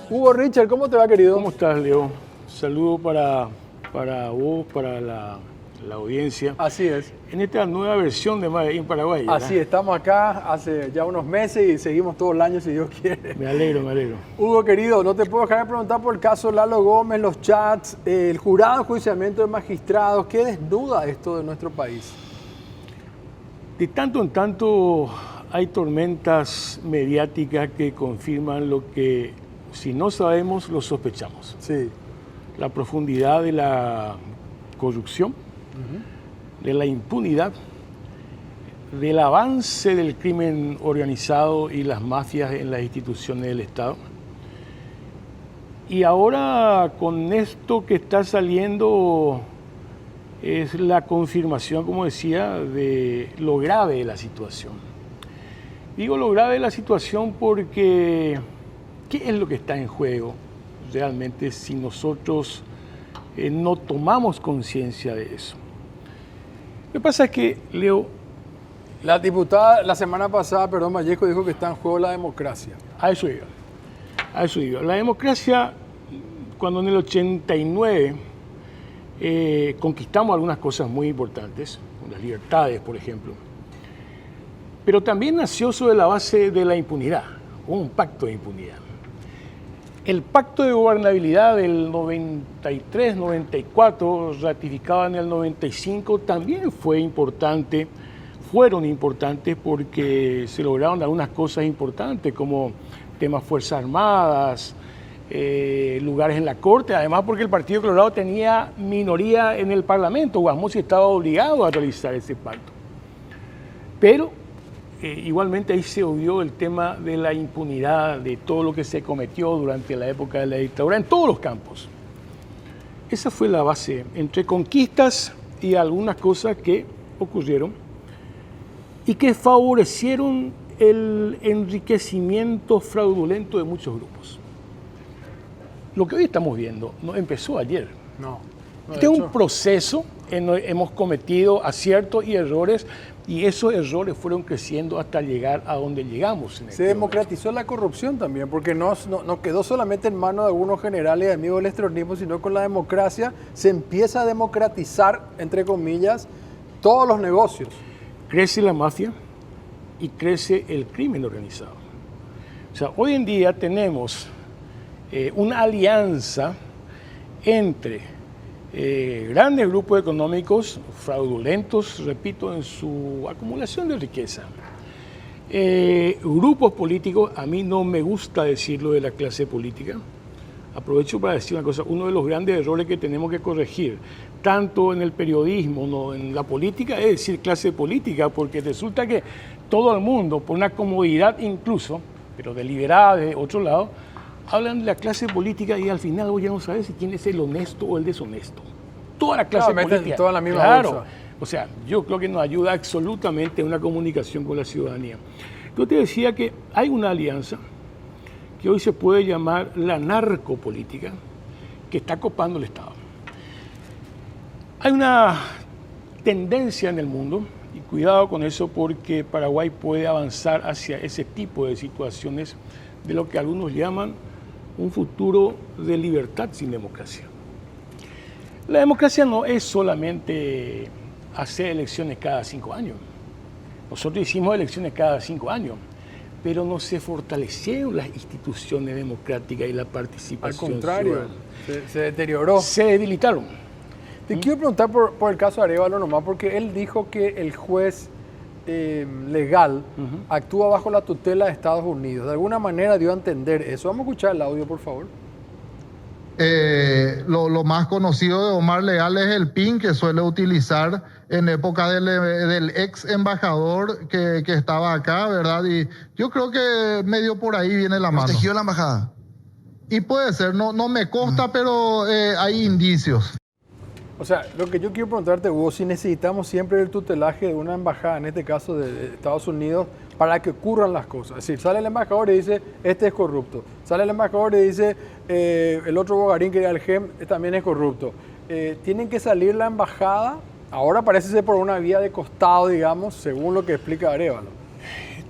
Hugo Richard, ¿cómo te va, querido? ¿Cómo estás, Leo? Saludo para vos, para la audiencia. Así es. En esta nueva versión de Made in Paraguay, ¿verdad? Así, estamos acá hace ya unos meses y seguimos todo el año si Dios quiere. Me alegro, me alegro. Hugo, querido, no te puedo dejar de preguntar por el caso Lalo Gómez, los chats, el jurado de enjuiciamiento de magistrados. ¿Qué desnuda esto de nuestro país? De tanto en tanto hay tormentas mediáticas que confirman lo que, si no sabemos, lo sospechamos. Sí. La profundidad de la corrupción, de la impunidad, del avance del crimen organizado y las mafias en las instituciones del Estado. Y ahora con esto que está saliendo es la confirmación, como decía, de lo grave de la situación. Digo lo grave de la situación porque ¿qué es lo que está en juego realmente si nosotros no tomamos conciencia de eso? Lo que pasa es que, Leo... La diputada la semana pasada, perdón, Vallejo, dijo que está en juego la democracia. A eso iba. A eso iba. La democracia, cuando en el 89 conquistamos algunas cosas muy importantes, las libertades, por ejemplo, pero también nació sobre la base de la impunidad, un pacto de impunidad. El pacto de gobernabilidad del 93-94, ratificado en el 95, también fue importante, fueron importantes porque se lograron algunas cosas importantes como temas Fuerzas Armadas, lugares en la Corte, además porque el Partido Colorado tenía minoría en el Parlamento, Guasmosi estaba obligado a realizar ese pacto. Pero igualmente ahí se obvió el tema de la impunidad, de todo lo que se cometió durante la época de la dictadura, en todos los campos. Esa fue la base, entre conquistas y algunas cosas que ocurrieron y que favorecieron el enriquecimiento fraudulento de muchos grupos. Lo que hoy estamos viendo no empezó ayer. No. Este es un proceso, hemos cometido aciertos y errores, y esos errores fueron creciendo hasta llegar a donde llegamos. Se democratizó la corrupción también, porque no quedó solamente en manos de algunos generales y amigos del estronismo, sino con la democracia se empieza a democratizar, entre comillas, todos los negocios. Crece la mafia y crece el crimen organizado. O sea, hoy en día tenemos una alianza entre grandes grupos económicos fraudulentos, repito, en su acumulación de riqueza. Grupos políticos, a mí no me gusta decirlo de la clase política. Aprovecho para decir una cosa, uno de los grandes errores que tenemos que corregir, tanto en el periodismo, no en la política, es decir clase política, porque resulta que todo el mundo, por una comodidad incluso, pero deliberada de otro lado, hablan de la clase política y al final vos ya no sabes si quién es el honesto o el deshonesto. Toda la clase política. Toda la misma bolsa. O sea, yo creo que nos ayuda absolutamente en una comunicación con la ciudadanía. Yo te decía que hay una alianza que hoy se puede llamar la narcopolítica, que está copando el Estado. Hay una tendencia en el mundo, y cuidado con eso porque Paraguay puede avanzar hacia ese tipo de situaciones de lo que algunos llaman un futuro de libertad sin democracia. La democracia no es solamente hacer elecciones cada 5 años. Nosotros hicimos elecciones cada 5 años, pero no se fortalecieron las instituciones democráticas y la participación. Al contrario, se deterioró. Se debilitaron. Te quiero preguntar por el caso de Arévalo nomás, porque él dijo que el juez legal actúa bajo la tutela de Estados Unidos. De alguna manera dio a entender eso. Vamos a escuchar el audio, por favor. Lo más conocido de Omar Leal es el PIN que suele utilizar en época del ex embajador que estaba acá, ¿verdad? Y yo creo que medio por ahí viene la mano. ¿Protegió la embajada? Y puede ser, no me consta, pero hay indicios. O sea, lo que yo quiero preguntarte, Hugo, si necesitamos siempre el tutelaje de una embajada, en este caso de Estados Unidos, para que ocurran las cosas. Es decir, sale el embajador y dice, este es corrupto. Sale el embajador y dice, el otro Bogarín que era el GEM también es corrupto. Tienen que salir la embajada, ahora parece ser por una vía de costado, digamos, según lo que explica Arévalo.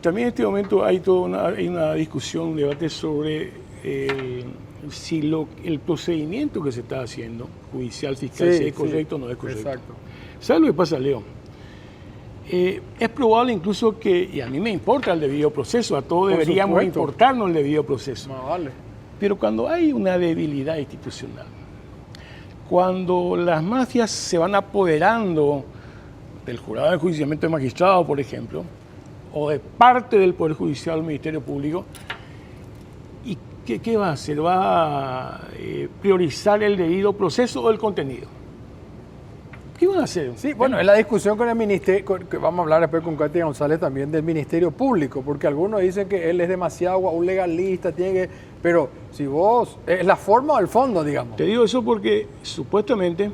También en este momento hay una discusión, un debate sobre si el procedimiento que se está haciendo, judicial, fiscal, si es correcto o no es correcto. Exacto. ¿Sabes lo que pasa, Leo? Es probable incluso que, y a mí me importa el debido proceso, a todos deberíamos supuesto. importarnos el debido proceso. No, vale. Pero cuando hay una debilidad institucional, cuando las mafias se van apoderando del jurado de enjuiciamiento de magistrado, por ejemplo, o de parte del Poder Judicial o del Ministerio Público, ¿y qué va a hacer? ¿Va a priorizar el debido proceso o el contenido? ¿Qué van a hacer? Sí, bueno, es la discusión con el ministerio, que vamos a hablar después con Katia González también del Ministerio Público, porque algunos dicen que él es demasiado un legalista, tiene que, pero si vos, ¿es la forma o el fondo, digamos? Te digo eso porque supuestamente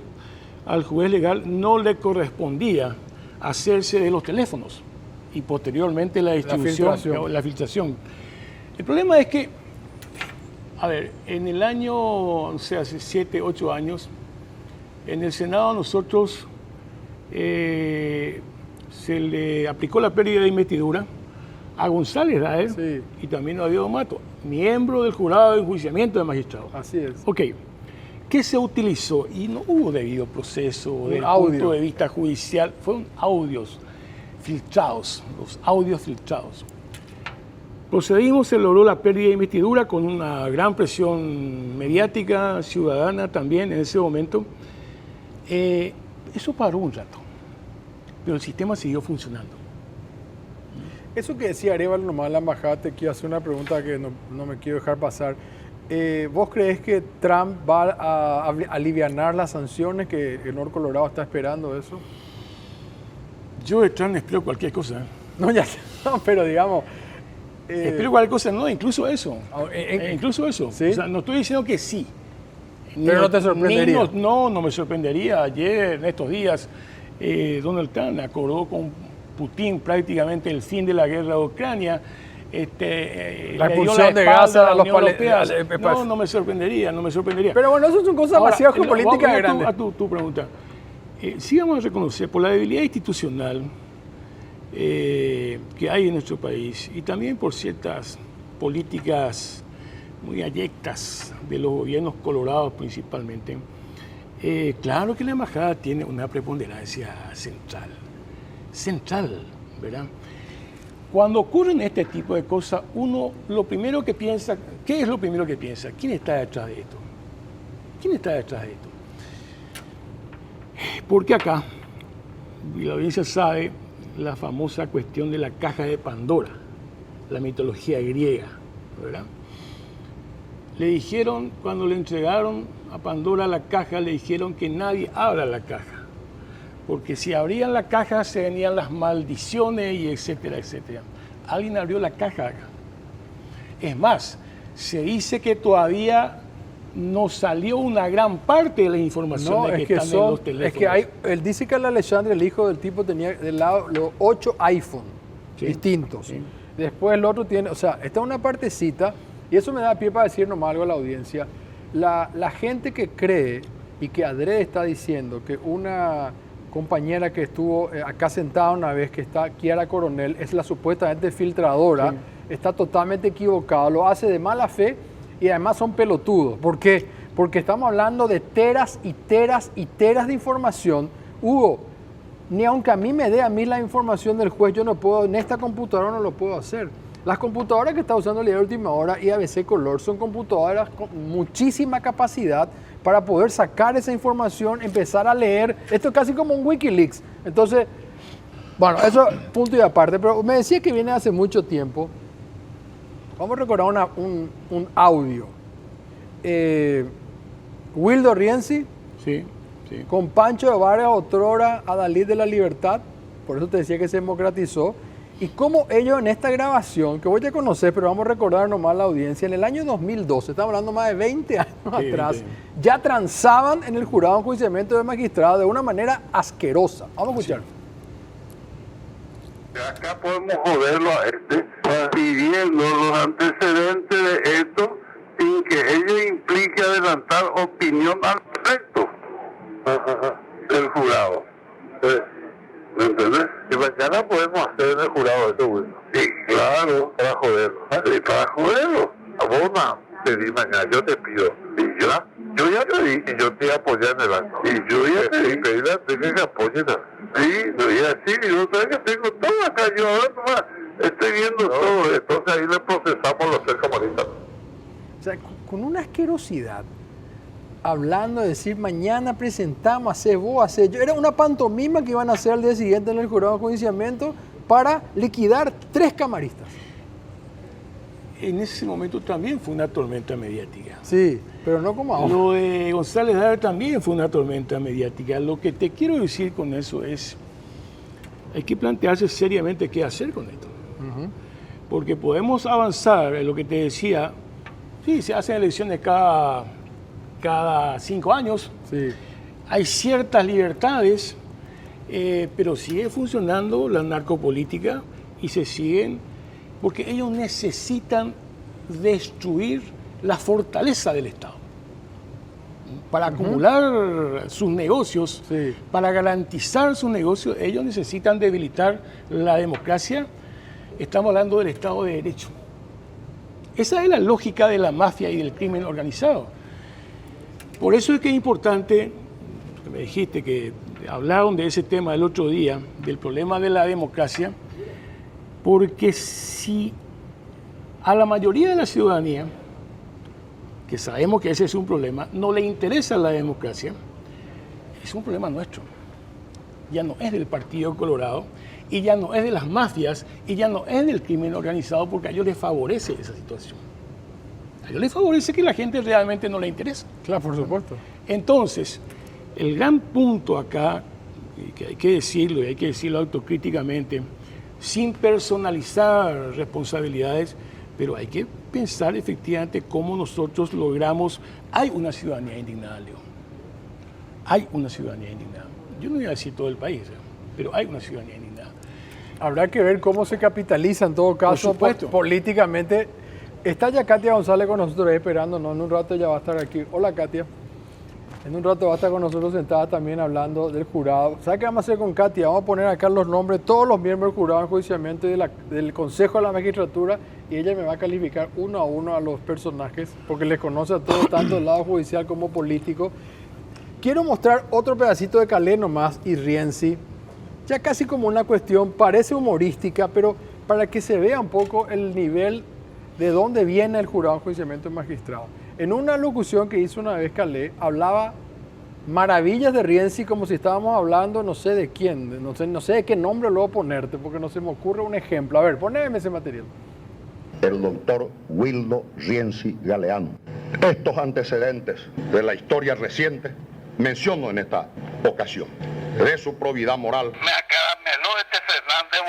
al juez legal no le correspondía hacerse de los teléfonos y posteriormente la distribución, la filtración. El problema es que, a ver, en el año, o sea, hace 7, 8 años, en el Senado nosotros se le aplicó la pérdida de investidura a González Daer Sí. y también a Diego Mato, miembro del jurado de enjuiciamiento de magistrados. Así es. Ok, ¿qué se utilizó? Y no hubo debido proceso desde el audio. punto de vista judicial, fueron audios filtrados, los audios filtrados. Procedimos, se logró la pérdida de investidura con una gran presión mediática, ciudadana también en ese momento. Eso paró un rato, pero el sistema siguió funcionando. Eso que decía Arevalo nomás, la embajada, te quiero hacer una pregunta que no me quiero dejar pasar. ¿Vos crees que Trump va a alivianar las sanciones que el Norte Colorado está esperando eso? Yo de Trump espero cualquier cosa. No, ya, no, pero digamos... Espero cualquier cosa, no, incluso eso. Incluso eso. ¿Sí? O sea, no estoy diciendo que sí. Pero no te sorprendería. No me sorprendería. Ayer, en estos días, Donald Trump acordó con Putin prácticamente el fin de la guerra de Ucrania. La expulsión de Gaza a los palestinos. No me sorprendería. Pero bueno, eso son cosas demasiado geopolíticas grandes. A tu pregunta. Sí vamos a reconocer, por la debilidad institucional que hay en nuestro país y también por ciertas políticas muy abyectas de los gobiernos colorados principalmente, claro que la embajada tiene una preponderancia central, ¿verdad? Cuando ocurren este tipo de cosas, uno lo primero que piensa, ¿qué es lo primero que piensa? ¿Quién está detrás de esto? ¿Quién está detrás de esto? Porque acá, y la audiencia sabe, la famosa cuestión de la caja de Pandora, la mitología griega, ¿verdad? Le dijeron, cuando le entregaron a Pandora la caja, le dijeron que nadie abra la caja, porque si abrían la caja se venían las maldiciones y etcétera, etcétera. Alguien abrió la caja acá. Es más, se dice que todavía no salió una gran parte de las informaciones que están en los teléfonos. Es que él dice que el Alexandre, el hijo del tipo, tenía del lado los 8 iPhone distintos. Sí. Después el otro tiene, o sea, esta es una partecita, y eso me da pie para decir nomás algo a la audiencia. La gente que cree y que adrede está diciendo que una compañera que estuvo acá sentada una vez, que está Kiara Coronel, es la supuestamente filtradora, está totalmente equivocado, lo hace de mala fe. Y además son pelotudos. ¿Por qué? Porque estamos hablando de teras y teras y teras de información. Hugo, ni aunque a mí me dé la información del juez, yo no puedo, en esta computadora no lo puedo hacer. Las computadoras que está usando el Diario de Última Hora y ABC Color son computadoras con muchísima capacidad para poder sacar esa información, empezar a leer. Esto es casi como un Wikileaks. Entonces, bueno, eso punto y aparte. Pero me decía que viene hace mucho tiempo. Vamos a recordar un audio. Wildo Rienzi, sí. con Pancho de Vargas otrora, Adalid de la Libertad, por eso te decía que se democratizó, y cómo ellos en esta grabación, que voy a conocer, pero vamos a recordar nomás la audiencia, en el año 2012, estamos hablando más de 20 años atrás, ya transaban en el jurado de enjuiciamiento de magistrado de una manera asquerosa. Vamos a escuchar. Acá podemos joderlo a pidiendo los antecedentes de esto sin que ello implique adelantar opinión al respecto del jurado. ¿Me entendés? Que mañana podemos hacer en el jurado esto, güey. Sí, claro, para joderlo. Sí, para joderlo. pedí mañana, yo te pido. Y yo ya te dije, yo te apoyé en el banco. Y yo ya te dije, pedí la que me apoyen. Sí, no, y así, yo sabes que tengo todo acá, yo ahora nomás estoy viendo todo, entonces ahí le procesamos los 3 camaristas. O sea, con una asquerosidad, hablando de decir, mañana presentamos, hacer vos, hacer yo. Era una pantomima que iban a hacer al día siguiente en el jurado de enjuiciamiento para liquidar 3 camaristas. En ese momento también fue una tormenta mediática. Sí, pero no como ahora. Lo de González Lara también fue una tormenta mediática. Lo que te quiero decir con eso es, hay que plantearse seriamente qué hacer con esto. Porque podemos avanzar en lo que te decía, sí, se hacen elecciones cada 5 años, Sí. hay ciertas libertades, pero sigue funcionando la narcopolítica y se siguen, porque ellos necesitan destruir la fortaleza del Estado. Para acumular sus negocios, Sí. para garantizar sus negocios, ellos necesitan debilitar la democracia. Estamos hablando del Estado de Derecho. Esa es la lógica de la mafia y del crimen organizado. Por eso es que es importante, me dijiste que hablaron de ese tema el otro día, del problema de la democracia, porque si a la mayoría de la ciudadanía, que sabemos que ese es un problema, no le interesa la democracia, es un problema nuestro. Ya no es del Partido Colorado, y ya no es de las mafias, y ya no es del crimen organizado, porque a ellos les favorece esa situación. A ellos les favorece que la gente realmente no le interesa. Claro, por supuesto. Entonces, el gran punto acá, y que hay que decirlo, y hay que decirlo autocríticamente, sin personalizar responsabilidades, pero hay que pensar efectivamente cómo nosotros logramos. Hay una ciudadanía indignada, Leo. Hay una ciudadanía indignada. Yo no voy a decir todo el país, pero hay una ciudadanía indignada. Habrá que ver cómo se capitaliza en todo caso supuesto. políticamente. Está ya Katia González con nosotros ahí esperándonos. En un rato ya va a estar aquí. Hola, Katia. En un rato va a estar con nosotros sentada también hablando del jurado. ¿Sabe qué vamos a hacer con Katia? Vamos a poner acá los nombres de todos los miembros del jurado de enjuiciamiento y del Consejo de la Magistratura, y ella me va a calificar uno a uno a los personajes, porque les conoce a todos, tanto del lado judicial como político. Quiero mostrar otro pedacito de Calé nomás y Rienzi, ya casi como una cuestión, parece humorística, pero para que se vea un poco el nivel de dónde viene el jurado de enjuiciamiento de magistrado. En una locución que hizo una vez Calé, hablaba maravillas de Rienzi como si estábamos hablando no sé de quién, no sé de qué nombre luego ponerte, porque no se me ocurre un ejemplo. A ver, poneme ese material. El doctor Wildo Rienzi Galeano. Estos antecedentes de la historia reciente menciono en esta ocasión. De su probidad moral, Me acarameló este Fernández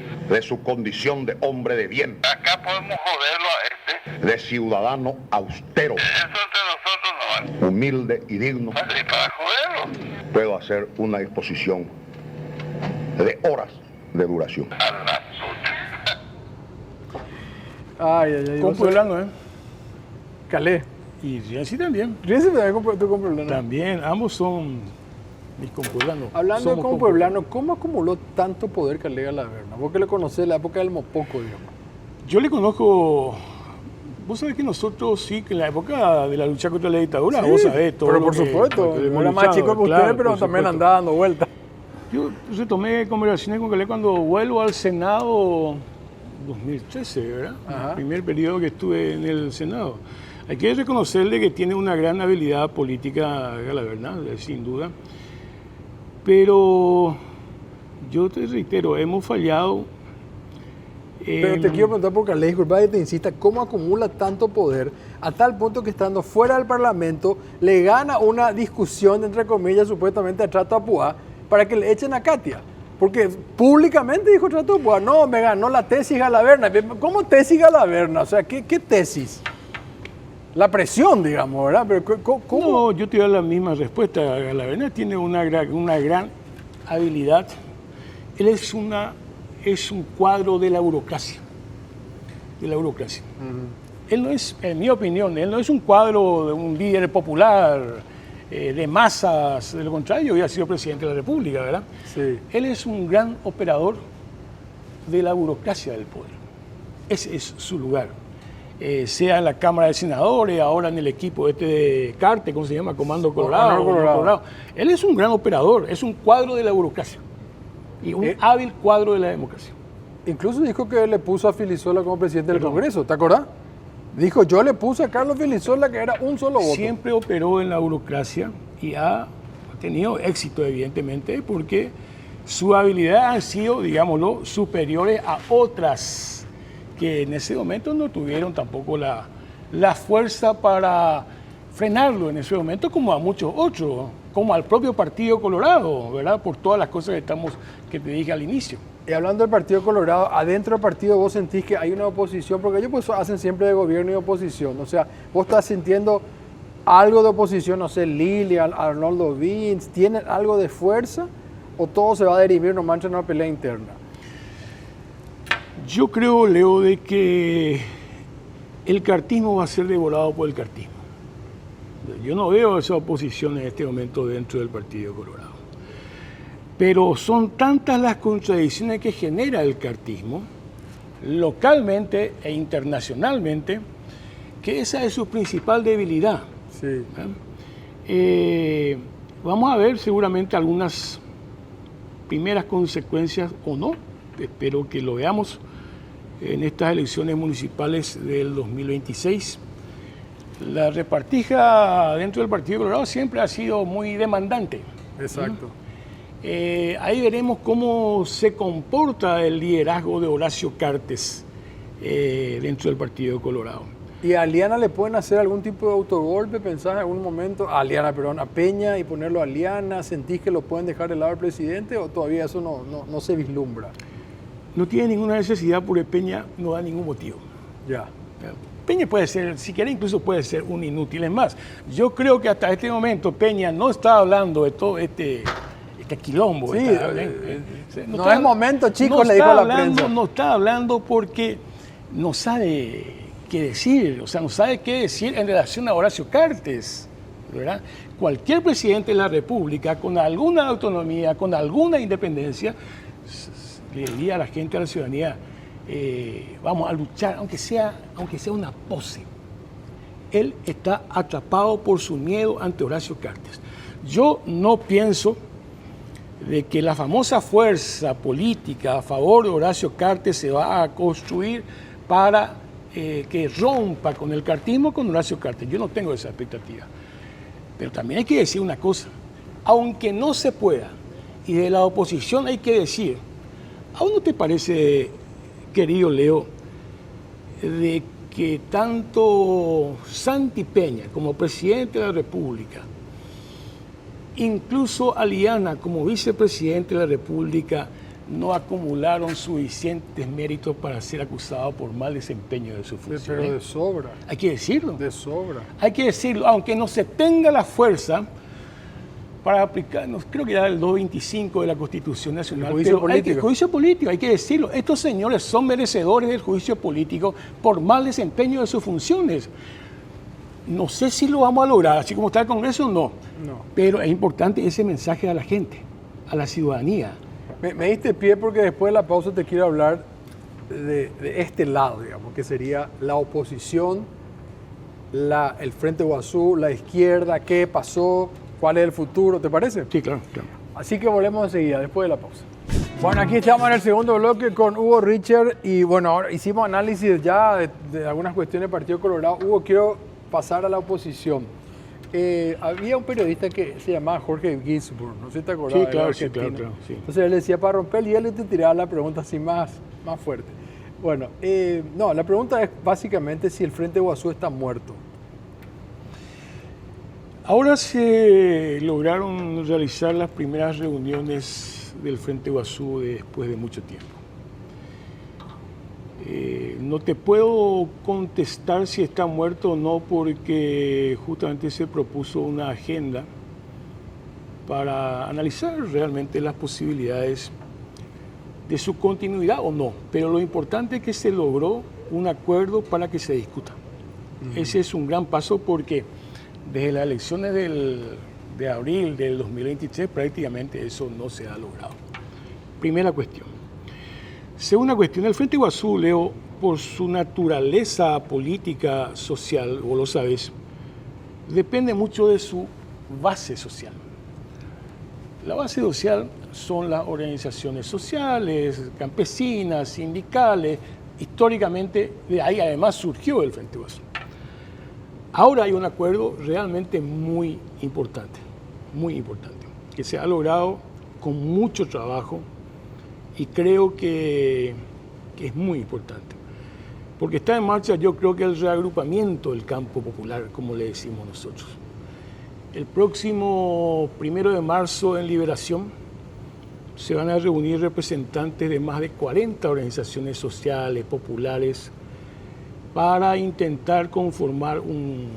boludo. de su condición de hombre de bien, Acá podemos joderlo a este. de ciudadano austero, Eso entre nosotros no vale. humilde y digno, Y para joderlo. puedo hacer una exposición de horas de duración. A la suya. Ay, ay, ay. Con Pueblano, ¿eh? Calé. Y Rienzi también. Rienzi también tú con Pueblano. También, ambos son mis compueblanos. Hablando Somos con Pueblano, ¿cómo acumuló tanto poder Calé Galaverna? Vos que le conocés en la época del Mopoco, digamos. Yo le conozco. Vos sabés que nosotros sí, que en la época de la lucha contra la dictadura, vos sabés todo. Pero lo por que- supuesto, lo que yo hemos era más luchado, chico que claro, usted, pero por también supuesto. andaba dando vueltas. Yo tomé conversaciones con Calé cuando vuelvo al Senado 2013, ¿verdad? Ajá. El primer periodo que estuve en el Senado. Hay que reconocerle que tiene una gran habilidad política, Galaverna, sin duda. Pero yo te reitero, hemos fallado. Pero te quiero preguntar por Calé, disculpa que te insista, ¿cómo acumula tanto poder a tal punto que estando fuera del Parlamento le gana una discusión, entre comillas, supuestamente a Trato Apuá, para que le echen a Katia? Porque públicamente dijo Trato Apuá, no, me ganó la tesis Galaverna. ¿Cómo tesis Galaverna? O sea, ¿qué tesis? La presión, digamos, ¿verdad? Pero ¿cómo? No, yo te doy la misma respuesta. Galaverna tiene una gran habilidad. Él es un cuadro de la burocracia. De la burocracia. Él no es, en mi opinión, él no es un cuadro de un líder popular, de masas. De lo contrario, yo había sido presidente de la República, ¿verdad? Sí. Él es un gran operador de la burocracia del poder. Ese es su lugar. sea en la Cámara de Senadores, ahora en el equipo de Carte, ¿cómo se llama? Comando Colorado. Colorado. Él es un gran operador, es un cuadro de la burocracia y un hábil cuadro de la democracia. Incluso dijo que le puso a Filisola como presidente del Congreso, ¿te acordás? Dijo, yo le puse a Carlos Filisola que era un solo voto. Siempre operó en la burocracia y ha tenido éxito, evidentemente, porque sus habilidades han sido, digámoslo, superiores a otras que en ese momento no tuvieron tampoco la fuerza para frenarlo en ese momento, como a muchos otros, como al propio Partido Colorado, ¿verdad? Por todas las cosas que te dije al inicio. Y hablando del Partido Colorado, adentro del partido vos sentís que hay una oposición, porque ellos pues hacen siempre de gobierno y oposición. O sea, vos estás sintiendo algo de oposición, no sé, Lilian, Arnoldo Vince, ¿tienen algo de fuerza o todo se va a derivar nomás en una pelea interna? Yo creo, Leo, de que el cartismo va a ser devorado por el cartismo. Yo no veo esa oposición en este momento dentro del Partido Colorado. Pero son tantas las contradicciones que genera el cartismo, localmente e internacionalmente, que esa es su principal debilidad. Sí. Vamos a ver seguramente algunas primeras consecuencias o no, espero que lo veamos en estas elecciones municipales del 2026. La repartija dentro del Partido Colorado siempre ha sido muy demandante. Exacto. Ahí veremos cómo se comporta el liderazgo de Horacio Cartes dentro del Partido Colorado. ¿Y a Liana le pueden hacer algún tipo de autogolpe? ¿Pensás en algún momento? A Peña y ponerlo a Liana. ¿Sentís que lo pueden dejar de lado al presidente o todavía eso no se vislumbra? No tiene ninguna necesidad porque Peña no da ningún motivo. Ya. Peña puede ser, si quiere incluso puede ser un inútil. Es más, yo creo que hasta este momento Peña no está hablando de todo este quilombo. Sí, no es momento, chicos, no le dijo a la hablando, prensa. No está hablando porque no sabe qué decir, o sea, no sabe qué decir en relación a Horacio Cartes, ¿verdad? Cualquier presidente de la República, con alguna autonomía, con alguna independencia, le diría a la gente, a la ciudadanía, vamos a luchar, aunque sea una pose. Él está atrapado por su miedo ante Horacio Cartes. Yo no pienso de que la famosa fuerza política a favor de Horacio Cartes se va a construir para que rompa con el cartismo con Horacio Cartes. Yo no tengo esa expectativa. Pero también hay que decir una cosa, aunque no se pueda, y de la oposición hay que decir, ¿a uno te parece, querido Leo, de que tanto Santi Peña como presidente de la República, incluso Aliana como vicepresidente de la República, no acumularon suficientes méritos para ser acusados por mal desempeño de su función? Pero de sobra. Hay que decirlo. De sobra. Hay que decirlo, aunque no se tenga la fuerza para aplicar, creo que era el 225 de la Constitución Nacional. El juicio político. El juicio político, hay que decirlo. Estos señores son merecedores del juicio político por mal desempeño de sus funciones. No sé si lo vamos a lograr, así como está el Congreso, no. Pero es importante ese mensaje a la gente, a la ciudadanía. Me diste pie porque después de la pausa te quiero hablar de este lado, digamos, que sería la oposición, el Frente Guazú, la izquierda, qué pasó, cuál es el futuro, ¿te parece? Sí, claro. Así que volvemos enseguida, después de la pausa. Bueno, aquí estamos en el segundo bloque con Hugo Richard y bueno, ahora hicimos análisis ya de algunas cuestiones del Partido Colorado. Hugo, quiero pasar a la oposición. Había un periodista que se llamaba Jorge Ginsburg, no sé si te acordás. Sí, claro, sí. Entonces él decía para romper el hielo y te tiraba la pregunta así más fuerte. Bueno, la pregunta es básicamente si el Frente Guazú está muerto. Ahora se lograron realizar las primeras reuniones del Frente Guazú después de mucho tiempo. No te puedo contestar si está muerto o no porque justamente se propuso una agenda para analizar realmente las posibilidades de su continuidad o no. Pero lo importante es que se logró un acuerdo para que se discuta. Ese es un gran paso porque desde las elecciones de abril del 2023 prácticamente eso no se ha logrado. Primera cuestión. Segunda cuestión, el Frente Guazú, Leo, por su naturaleza política social, vos lo sabés, depende mucho de su base social. La base social son las organizaciones sociales, campesinas, sindicales. Históricamente, de ahí además surgió el Frente Iguazú. Ahora hay un acuerdo realmente muy importante, que se ha logrado con mucho trabajo y creo que es muy importante. Porque está en marcha, yo creo que el reagrupamiento del campo popular, como le decimos nosotros. El próximo 1 de marzo en Liberación se van a reunir representantes de más de 40 organizaciones sociales, populares, para intentar conformar una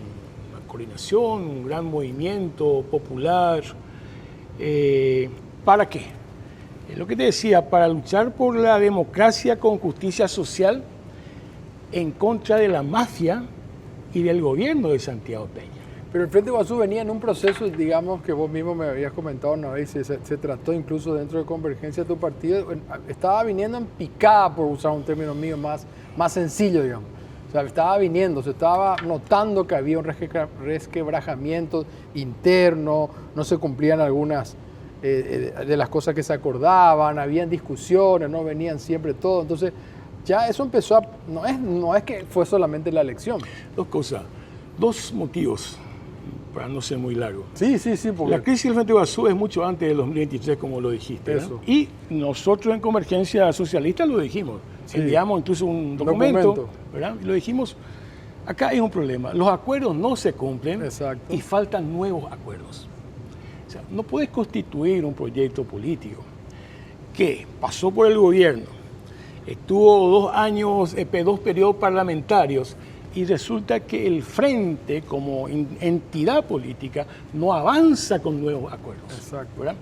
coordinación, un gran movimiento popular. ¿Para qué? Es lo que te decía, para luchar por la democracia con justicia social en contra de la mafia y del gobierno de Santiago Peña. Pero el Frente Iguazú venía en un proceso, digamos, que vos mismo me habías comentado una vez, se trató incluso dentro de Convergencia de tu partido, estaba viniendo en picada, por usar un término mío más sencillo, digamos. O sea, estaba viniendo, se estaba notando que había un resquebrajamiento interno, no se cumplían algunas de las cosas que se acordaban, habían discusiones, no venían siempre todo. Entonces, ya eso empezó a... No es que fue solamente la elección. Dos motivos, para no ser muy largo. Sí, porque... La crisis del Frente Iguazú es mucho antes del 2023, como lo dijiste. Eso. Y nosotros en Convergencia Socialista lo dijimos. Sí. Enviamos incluso un documento. ¿Verdad? Y lo dijimos, acá hay un problema. Los acuerdos no se cumplen. Exacto. Y faltan nuevos acuerdos. O sea, no puedes constituir un proyecto político que pasó por el gobierno, estuvo 2 años, 2 periodos parlamentarios, y resulta que el Frente, como entidad política, no avanza con nuevos acuerdos. Exacto. ¿Verdad?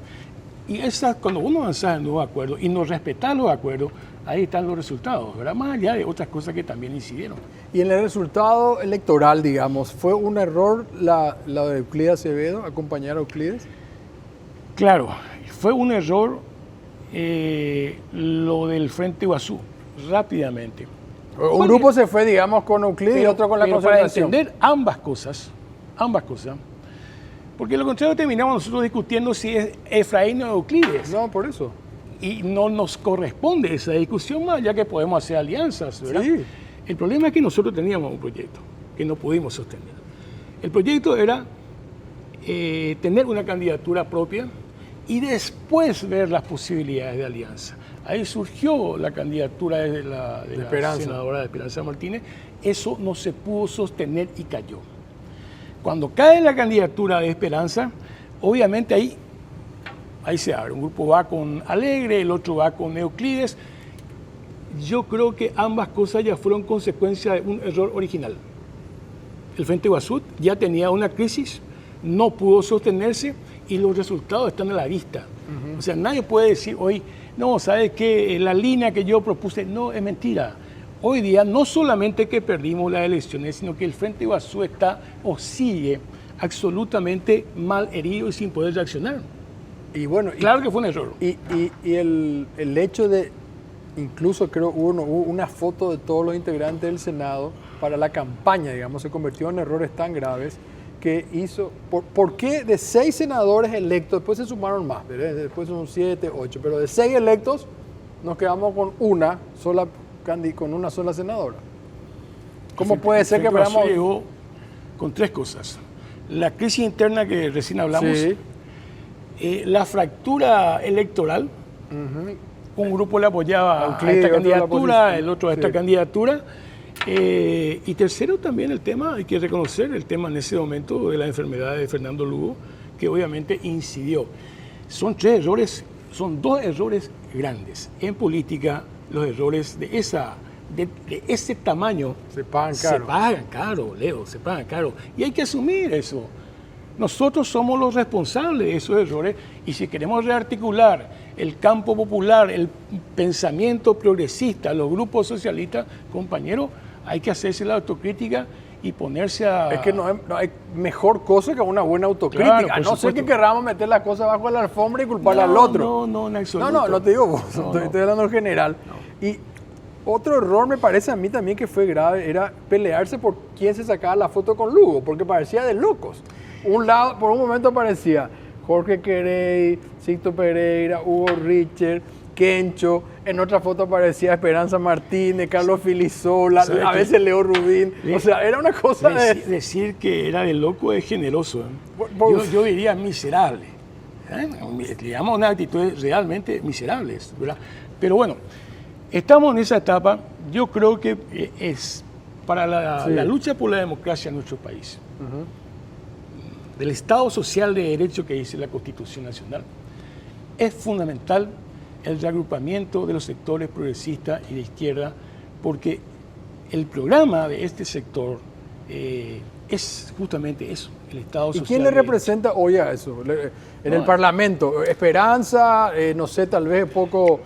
Y cuando uno avanza en nuevos acuerdos y no respeta los acuerdos, ahí están los resultados, ¿verdad? Más allá de otras cosas que también incidieron. Y en el resultado electoral, digamos, ¿fue un error la de Euclides Acevedo, acompañar a Euclides? Claro, fue un error lo del Frente Iguazú, rápidamente. Un grupo se fue, digamos, con Euclides y otro con la Concertación. Para entender ambas cosas, porque lo contrario terminamos nosotros discutiendo si es Efraín o Euclides. No, por eso. Y no nos corresponde esa discusión más, ya que podemos hacer alianzas, ¿verdad? Sí. El problema es que nosotros teníamos un proyecto que no pudimos sostener. El proyecto era tener una candidatura propia y después ver las posibilidades de alianza. Ahí surgió la candidatura de la senadora Esperanza Martínez. Eso no se pudo sostener y cayó. Cuando cae la candidatura de Esperanza, obviamente ahí se abre. Un grupo va con Alegre, el otro va con Euclides. Yo creo que ambas cosas ya fueron consecuencia de un error original. El Frente Iguazú ya tenía una crisis, no pudo sostenerse y los resultados están a la vista. O sea, nadie puede decir hoy, no, ¿sabes qué? La línea que yo propuse, no, es mentira. Hoy día no solamente que perdimos las elecciones, sino que el Frente Iguazú está o sigue absolutamente mal herido y sin poder reaccionar. Y bueno, claro que fue un error. Y el hecho de, incluso creo hubo una foto de todos los integrantes del Senado para la campaña, digamos, se convirtió en errores tan graves que hizo... ¿Por qué de 6 senadores electos, después se sumaron más, ¿verdad? Después son 7, 8, pero de 6 electos nos quedamos con una sola senadora? ¿Cómo puede ser que veamos...? Llegó con 3 cosas. La crisis interna que recién hablamos, Sí. La fractura electoral, un grupo le apoyaba a Euclides, esta otro candidatura, el otro a esta Sí. candidatura. Y tercero también el tema, hay que reconocer el tema en ese momento de la enfermedad de Fernando Lugo, que obviamente incidió. Son 3 errores, son 2 errores grandes. En política, los errores de ese tamaño Se pagan caro. Se pagan caro, Leo, se pagan caro. Y hay que asumir eso. Nosotros somos los responsables de esos errores y si queremos rearticular el campo popular, el pensamiento progresista, los grupos socialistas, compañeros, hay que hacerse la autocrítica y ponerse a... Es que no hay mejor cosa que una buena autocrítica. Claro, a por no ser supuesto. que querramos meter las cosas bajo la alfombra y culparle al otro. No, en absoluto. No te digo vos, No, estoy hablando en general. Y Otro error me parece a mí también que fue grave era pelearse por quién se sacaba la foto con Lugo, porque parecía de locos. Un lado, por un momento parecía Jorge Querey, Sixto Pereira, Hugo Richter, Kencho, en otra foto aparecía Esperanza Martínez, Carlos Filisola, a veces Leo Rubín. O sea, era una cosa Decir que era de loco es generoso. Yo diría miserable. Digamos una actitud realmente miserables, ¿verdad? Pero bueno, estamos en esa etapa. Yo creo que es para la lucha por la democracia en nuestro país, del Estado social de derecho que dice la Constitución Nacional, es fundamental el reagrupamiento de los sectores progresistas y de izquierda, porque el programa de este sector es justamente eso, el Estado social. ¿Y quién le representa hoy a eso? En el Parlamento, Esperanza, no sé, tal vez poco,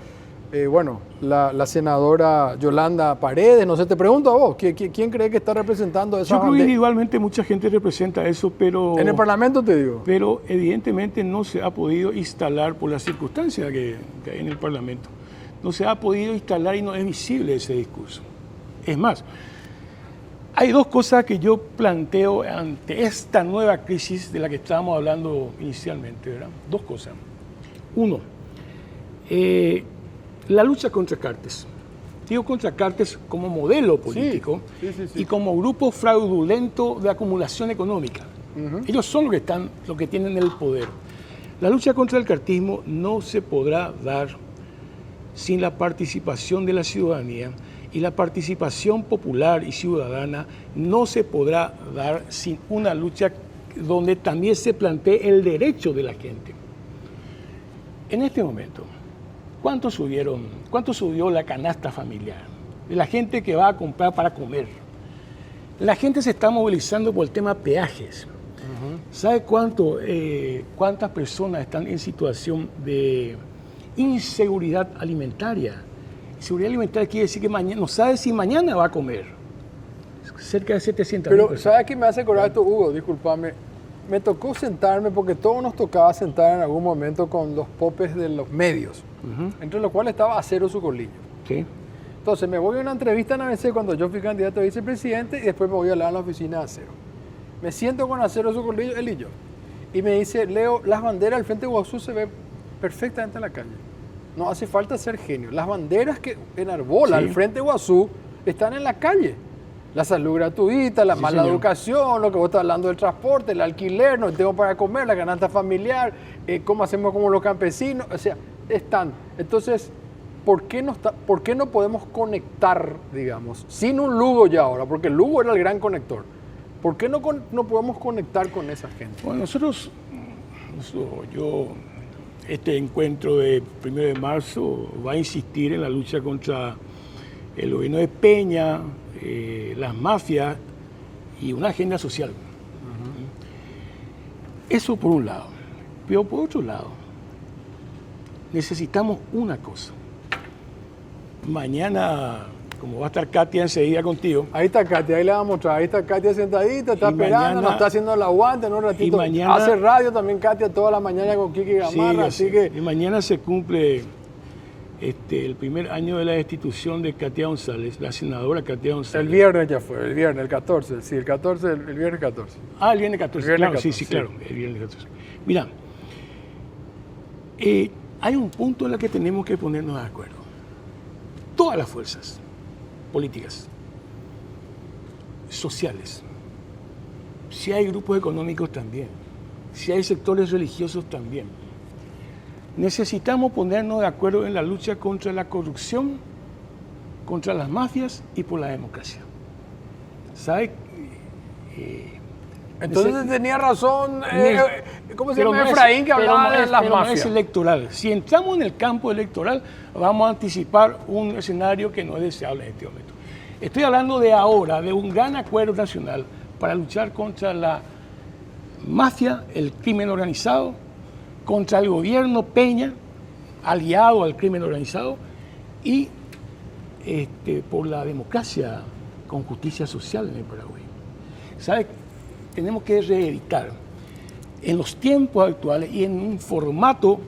la senadora Yolanda Paredes, no sé, te pregunto a vos, ¿quién cree que está representando esa Yo creo que individualmente mucha gente representa eso, pero... En el Parlamento te digo. Pero evidentemente no se ha podido instalar por las circunstancias que hay en el Parlamento. No se ha podido instalar y no es visible ese discurso. Es más, hay dos cosas que yo planteo ante esta nueva crisis de la que estábamos hablando inicialmente, ¿verdad? Dos cosas. Uno, la lucha contra Cartes. Digo contra Cartes como modelo político y como grupo fraudulento de acumulación económica. Ellos son los que tienen el poder. La lucha contra el cartismo no se podrá dar sin la participación de la ciudadanía, y la participación popular y ciudadana no se podrá dar sin una lucha donde también se plantee el derecho de la gente. En este momento, ¿cuánto subió la canasta familiar? De la gente que va a comprar para comer. La gente se está movilizando por el tema peajes. ¿Sabe cuántas personas están en situación de inseguridad alimentaria? Seguridad alimentaria quiere decir que mañana, no sabe si mañana va a comer. Cerca de 700.000 Pero, personas. ¿sabes qué me hace acordar esto, Hugo? Discúlpame. Me tocó sentarme, porque todos nos tocaba sentar en algún momento con los popes de los medios, entre los cuales estaba Acero Sucolillo. Sí. Entonces, me voy a una entrevista en ABC cuando yo fui candidato a vicepresidente y después me voy a hablar en la oficina de Acero. Me siento con Acero Sucolillo, él y yo. Y me dice, Leo, las banderas del Frente Guazú se ven perfectamente en la calle. No hace falta ser genio. Las banderas que enarbola el Frente Guazú están en la calle. La salud gratuita, la mala educación, lo que vos estás hablando del transporte, el alquiler, no tengo para comer, la canasta familiar, cómo hacemos como los campesinos, o sea, están. Entonces, ¿por qué no podemos conectar, digamos, sin un Lugo ya ahora? Porque el Lugo era el gran conector. ¿Por qué no podemos conectar con esa gente? Bueno, este encuentro de 1 de marzo va a insistir en la lucha contra el gobierno de Peña, las mafias y una agenda social. Eso por un lado. Pero por otro lado, necesitamos una cosa. Mañana, como va a estar Katia enseguida contigo. Ahí está Katia, ahí le vamos a mostrar. Ahí está Katia sentadita, está esperando, nos está haciendo el aguante en un ratito. Mañana, hace radio también Katia toda la mañana con Kiki Gamarra, sí, así que... Y mañana se cumple el primer año de la destitución de Katia González, la senadora Katia González. El viernes ya fue, el viernes, el 14, sí, el viernes 14. Ah, el viernes 14, el viernes claro, 14, sí, claro, el viernes 14. Mira, hay un punto en el que tenemos que ponernos de acuerdo. Todas las fuerzas políticas, sociales, si hay grupos económicos también, si hay sectores religiosos también. Necesitamos ponernos de acuerdo en la lucha contra la corrupción, contra las mafias y por la democracia. ¿Sabe? Entonces tenía razón, ¿cómo se llama Efraín que hablaba de las mafias? No es electoral. Si entramos en el campo electoral, vamos a anticipar un escenario que no es deseable en este momento. Estoy hablando de ahora, de un gran acuerdo nacional para luchar contra la mafia, el crimen organizado, contra el gobierno Peña, aliado al crimen organizado, y por la democracia con justicia social en el Paraguay. ¿Sabe? Tenemos que reeditar en los tiempos actuales y en un formato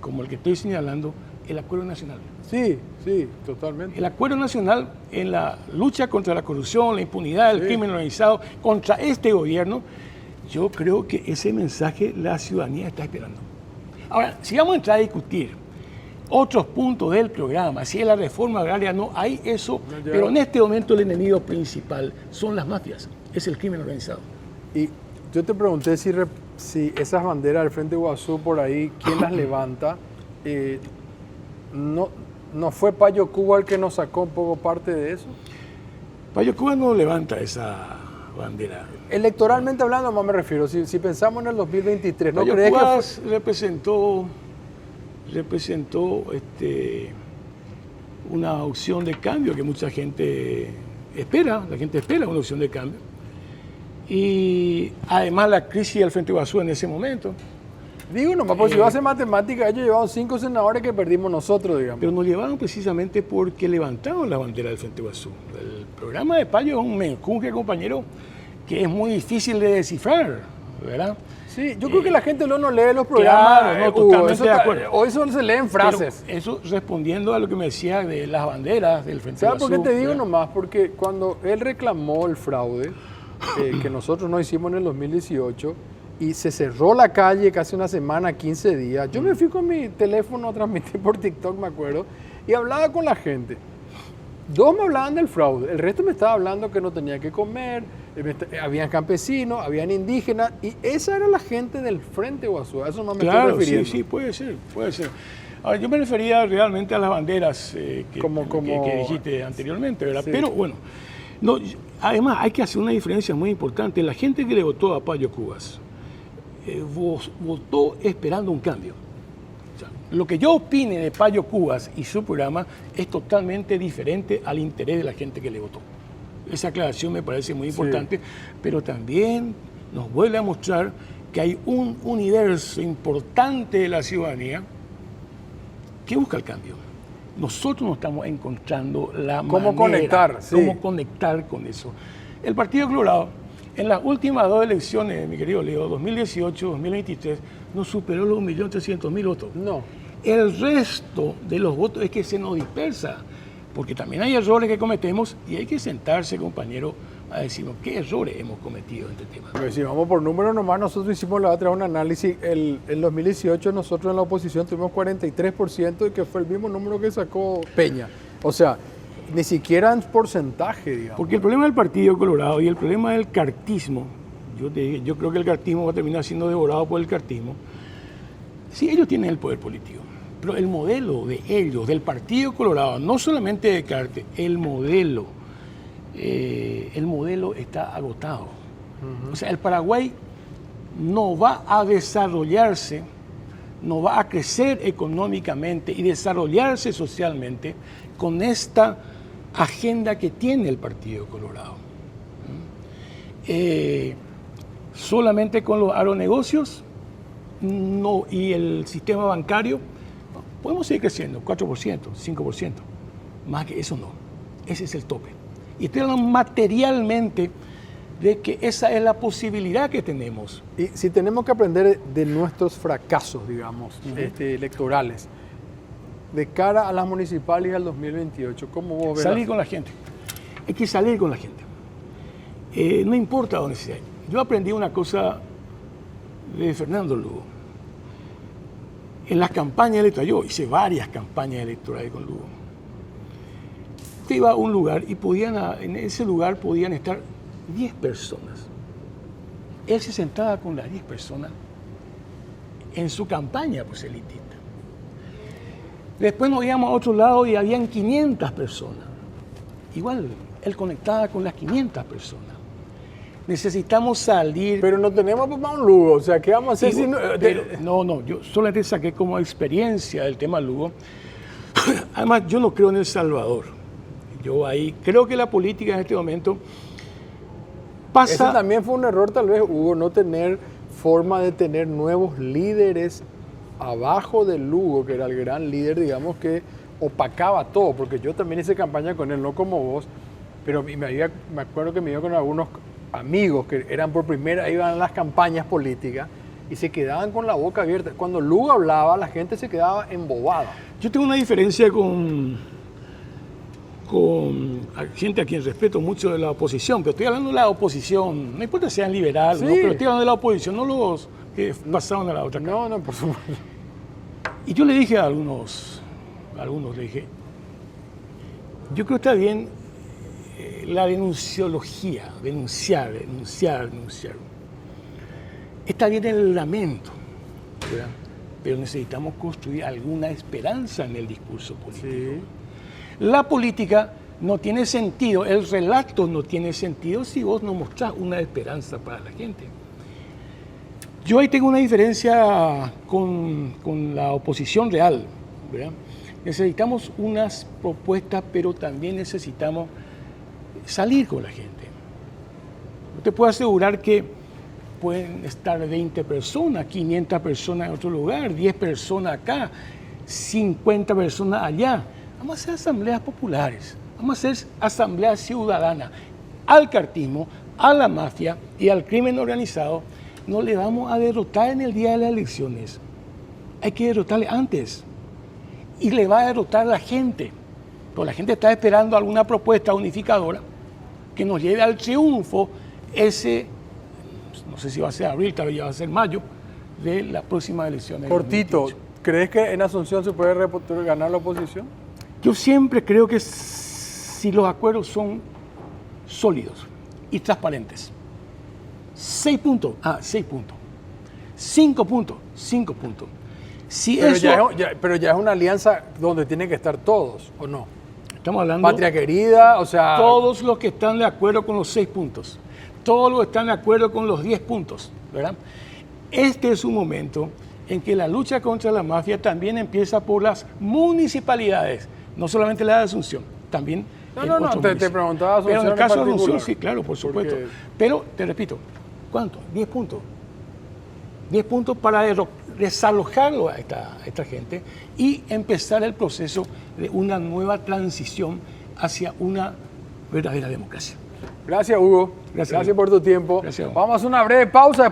como el que estoy señalando, el acuerdo nacional. Sí, sí, totalmente. El acuerdo nacional en la lucha contra la corrupción, la impunidad, el crimen organizado, contra este gobierno, yo creo que ese mensaje la ciudadanía está esperando. Ahora, si vamos a entrar a discutir otros puntos del programa, si es la reforma agraria, no hay eso, pero en este momento el enemigo principal son las mafias, es el crimen organizado. Y yo te pregunté si esas banderas del Frente Guazú por ahí, ¿quién las levanta? ¿No fue Payo Cuba el que nos sacó un poco parte de eso? Payo Cuba no levanta esa bandera. Electoralmente hablando, más me refiero, si pensamos en el 2023, ¿no Payo crees Cuba que fue? representó una opción de cambio que mucha gente espera, la gente espera una opción de cambio. Y además la crisis del Frente Guazú en ese momento. Digo nomás, porque si vas a hacer matemática, ellos llevaban 5 senadores que perdimos nosotros, digamos. Pero nos llevaron precisamente porque levantaron la bandera del Frente Guazú. El programa de Payo es un menjunje, compañero, que es muy difícil de descifrar, ¿verdad? Sí, yo creo que la gente luego no lee los programas. Claro, no, Hugo, totalmente de acuerdo. O eso se lee en frases. Pero eso respondiendo a lo que me decía de las banderas del Frente ¿Sabes Guazú. por qué te digo ¿verdad? nomás? Porque cuando él reclamó el fraude, que nosotros no hicimos en el 2018, y se cerró la calle casi una semana, 15 días, yo me fui con mi teléfono a transmitir por TikTok, me acuerdo, y hablaba con la gente. 2 me hablaban del fraude, el resto me estaba hablando que no tenía que comer, habían campesinos, habían indígenas, y esa era la gente del Frente Guazú, a eso no me estoy refiriendo. Sí, puede ser. Ahora, yo me refería realmente a las banderas que dijiste anteriormente, ¿verdad? Sí. Pero bueno, no, además hay que hacer una diferencia muy importante. La gente que le votó a Payo Cubas votó esperando un cambio. O sea, lo que yo opine de Payo Cubas y su programa es totalmente diferente al interés de la gente que le votó. Esa aclaración me parece muy importante, pero también nos vuelve a mostrar que hay un universo importante de la ciudadanía que busca el cambio. Nosotros no estamos encontrando la ¿Cómo conectar? Sí. Cómo conectar con eso. El Partido Colorado, en las últimas 2 elecciones, mi querido Leo, 2018-2023, nos superó los 1.300.000 votos. No. El resto de los votos es que se nos dispersa, porque también hay errores que cometemos y hay que sentarse, compañero, a decirnos qué errores hemos cometido en este tema. Porque si vamos por números nomás, nosotros hicimos la otra un análisis. En 2018 nosotros en la oposición tuvimos 43%, y que fue el mismo número que sacó Peña. O sea, ni siquiera en porcentaje, digamos. Porque el problema del Partido Colorado y el problema del cartismo, yo creo que el cartismo va a terminar siendo devorado por el cartismo. Sí, ellos tienen el poder político, pero el modelo de ellos, del Partido Colorado, no solamente de Carte, el modelo está agotado. O sea, el Paraguay no va a desarrollarse, no va a crecer económicamente y desarrollarse socialmente con esta agenda que tiene el Partido Colorado. Solamente con los agronegocios no, y el sistema bancario podemos seguir creciendo 4%, 5%. Más que eso no. Ese es el tope. Y estoy hablando materialmente de que esa es la posibilidad que tenemos. Y si tenemos que aprender de nuestros fracasos, digamos, electorales, de cara a las municipales al 2028, ¿cómo vos ves? Salir con la gente. Hay que salir con la gente. No importa dónde sea. Yo aprendí una cosa de Fernando Lugo. En las campañas electorales, yo hice varias campañas electorales con Lugo. Usted iba a un lugar y en ese lugar podían estar 10 personas. Él se sentaba con las 10 personas en su campaña proselitista. Después nos íbamos a otro lado y habían 500 personas. Igual, él conectaba con las 500 personas. Necesitamos salir. Pero no tenemos para un Lugo, o sea, ¿qué vamos a hacer si no? No, yo solamente saqué como experiencia el tema Lugo. Además, yo no creo en El Salvador. Yo ahí creo que la política en este momento pasa. Ese también fue un error, tal vez, Hugo, no tener forma de tener nuevos líderes abajo de Lugo, que era el gran líder, digamos, que opacaba todo, porque yo también hice campaña con él, no como vos, pero me acuerdo que me iba con algunos amigos que eran por primera, iban a las campañas políticas, y se quedaban con la boca abierta. Cuando Lugo hablaba, la gente se quedaba embobada. Yo tengo una diferencia con gente a quien respeto mucho de la oposición, pero estoy hablando de la oposición, no importa si sean liberales, Sí. ¿no? Pero estoy hablando de la oposición, no los que pasaron a la otra. No, no, por supuesto. Y yo le dije a algunos le dije, yo creo que está bien la denunciología, denunciar. Está bien el lamento, ¿verdad? Pero necesitamos construir alguna esperanza en el discurso político. Sí. La política no tiene sentido, el relato no tiene sentido si vos no mostrás una esperanza para la gente. Yo ahí tengo una diferencia con la oposición real, ¿verdad? Necesitamos unas propuestas, pero también necesitamos salir con la gente. Yo te puedo asegurar que pueden estar 20 personas, 500 personas en otro lugar, 10 personas acá, 50 personas allá. Vamos a hacer asambleas populares, vamos a hacer asambleas ciudadanas. Al cartismo, a la mafia y al crimen organizado no le vamos a derrotar en el día de las elecciones. Hay que derrotarle antes. Y le va a derrotar la gente. Porque la gente está esperando alguna propuesta unificadora que nos lleve al triunfo ese, no sé si va a ser abril, tal vez ya va a ser mayo, de las próximas elecciones. Cortito, ¿crees que en Asunción se puede ganar la oposición? Yo siempre creo que si los acuerdos son sólidos y transparentes. 6 puntos, 6 puntos. 5 puntos, 5 puntos. Si Pero, eso, pero ya es una alianza donde tienen que estar todos, ¿o no? estamos hablando Patria querida, o sea... todos los que están de acuerdo con los 6 puntos, todos los que están de acuerdo con los 10 puntos, ¿verdad? Este es un momento en que la lucha contra la mafia también empieza por las municipalidades, no solamente la de Asunción, también No, en no, otros te municipios. preguntaba Asunción. Pero en el caso de particular. Asunción, sí, claro, por supuesto. Porque- Pero, te repito, ¿cuánto? 10 puntos. 10 puntos para desalojarlo a esta gente y empezar el proceso de una nueva transición hacia una verdadera democracia. Gracias, Hugo. Gracias, Gracias Hugo. por tu tiempo. Gracias. Vamos a hacer una breve pausa.